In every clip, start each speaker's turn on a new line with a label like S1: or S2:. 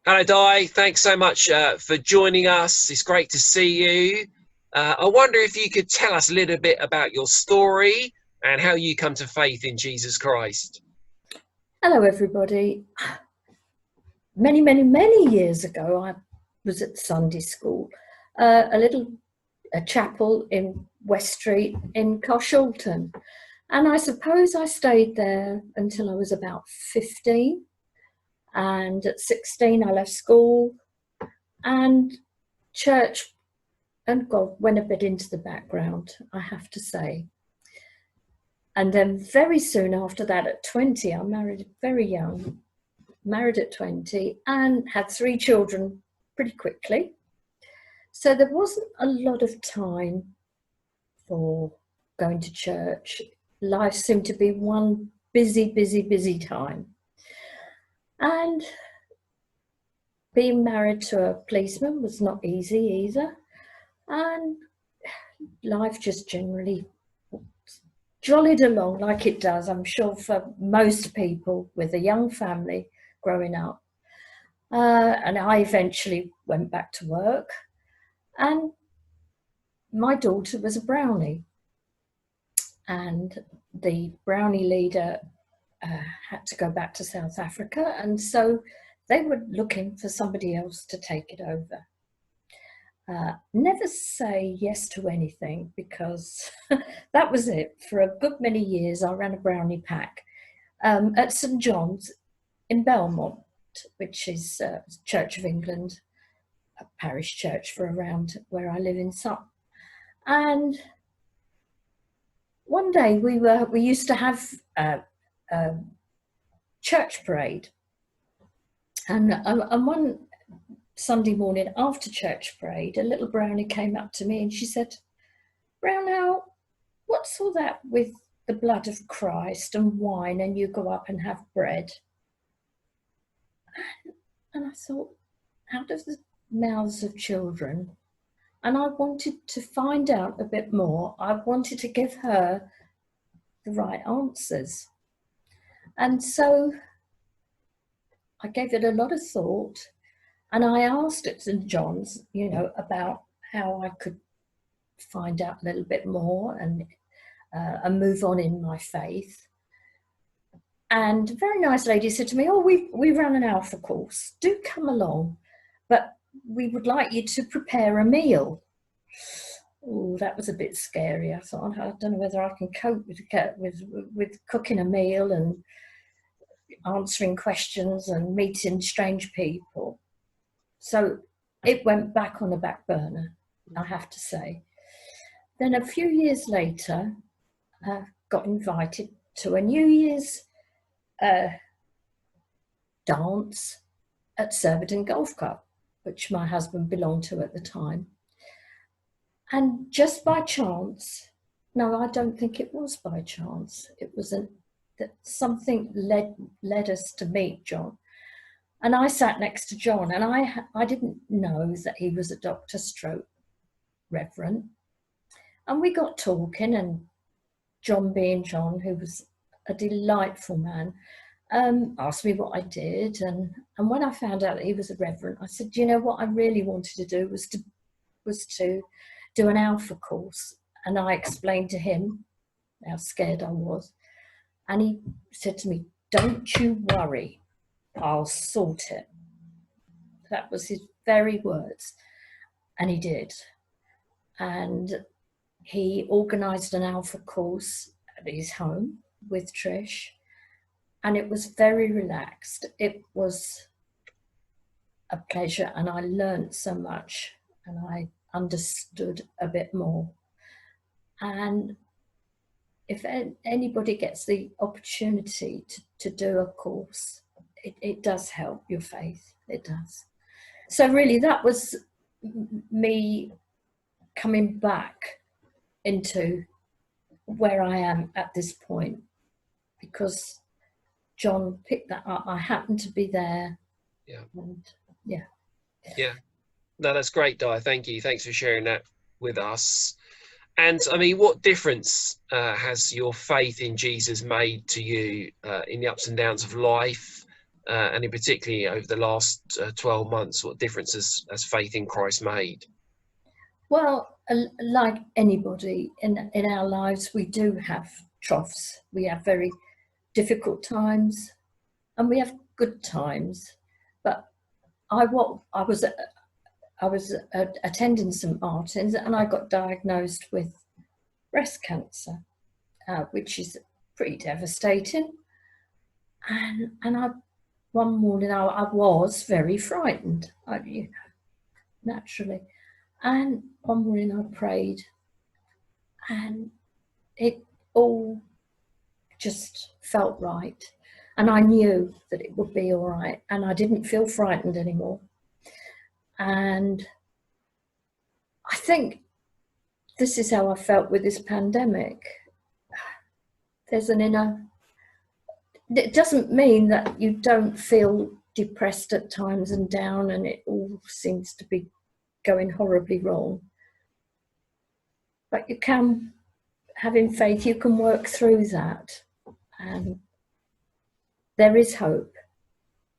S1: Hello, Di. Thanks so much for joining us. It's great to see you. I wonder if you could tell us a little bit about your story and how you come to faith in Jesus Christ.
S2: Hello, everybody. Many, many, many years ago, I was at Sunday school, a chapel in West Street in Carshalton. And I suppose I stayed there until I was about 15. And at 16, I left school, and church and God went a bit into the background, I have to say. And then very soon after that, at 20, I married very young, married at 20, and had 3 children pretty quickly. So there wasn't a lot of time for going to church. Life seemed to be one busy, busy, busy time. And being married to a policeman was not easy either. And life just generally jollied along like it does, I'm sure, for most people with a young family growing up. And I eventually went back to work, and my daughter was a brownie, and the brownie leader had to go back to South Africa, and so they were looking for somebody else to take it over. Never say yes to anything, because that was it. For a good many years, I ran a brownie pack at St John's in Belmont, which is Church of England, a parish church for around where I live in Sutton. And one day we used to have a church parade, and one Sunday morning after church parade, a little brownie came up to me and she said, "Brownell, what's all that with the blood of Christ and wine, and you go up and have bread?" And I thought, out of the mouths of children, and I wanted to find out a bit more. I wanted to give her the right answers. And so I gave it a lot of thought, and I asked at St John's, about how I could find out a little bit more and move on in my faith. And a very nice lady said to me, "Oh, we run an Alpha course. Do come along, but we would like you to prepare a meal." Oh, that was a bit scary. I thought, I don't know whether I can cope with cooking a meal and answering questions and meeting strange people. So it went back on the back burner, I have to say. Then a few years later, I got invited to a New Year's dance at Surbiton Golf Club, which my husband belonged to at the time. And just by chance, no, I don't think it was by chance. It was that something led us to meet John. And I sat next to John, and I didn't know that he was a doctor stroke reverend. And we got talking, and John, being John, who was a delightful man, asked me what I did. And when I found out that he was a reverend, I said, what I really wanted to do was to do an Alpha course. And I explained to him how scared I was. And he said to me, "Don't you worry, I'll sort it." That was his very words. And he did. And he organised an Alpha course at his home with Trish. And it was very relaxed. It was a pleasure, and I learned so much, and I understood a bit more. And if anybody gets the opportunity to do a course, it does help your faith. It does. So really, that was me coming back into where I am at this point, because John picked that up. I happened to be there.
S1: Yeah.
S2: And yeah.
S1: Yeah. No, that's great, Di. Thank you. Thanks for sharing that with us. And I mean, what difference has your faith in Jesus made to you in the ups and downs of life? and in particularly over the last 12 months, what difference has faith in Christ made?
S2: Well, like anybody in our lives, we do have troughs. We have very difficult times, and we have good times. But I was attending St Martin's, and I got diagnosed with breast cancer, which is pretty devastating. And one morning I was very frightened, naturally. And one morning I prayed, and it all just felt right. And I knew that it would be all right, and I didn't feel frightened anymore. And I think this is how I felt with this pandemic. There's an inner, it doesn't mean that you don't feel depressed at times and down and it all seems to be going horribly wrong. But you can, having faith, you can work through that. And there is hope.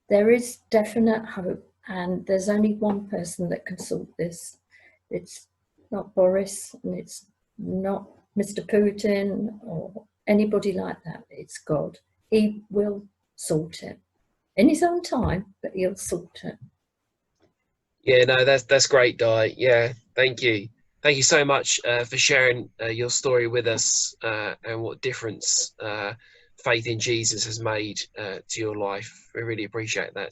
S2: There is definite hope. And there's only one person that can sort this. It's not Boris, and it's not Mr. Putin or anybody like that. It's God. He will sort it in his own time, but he'll sort it.
S1: Yeah, no, that's great, Di. Yeah, thank you. Thank you so much for sharing your story with us and what difference faith in Jesus has made to your life. We really appreciate that.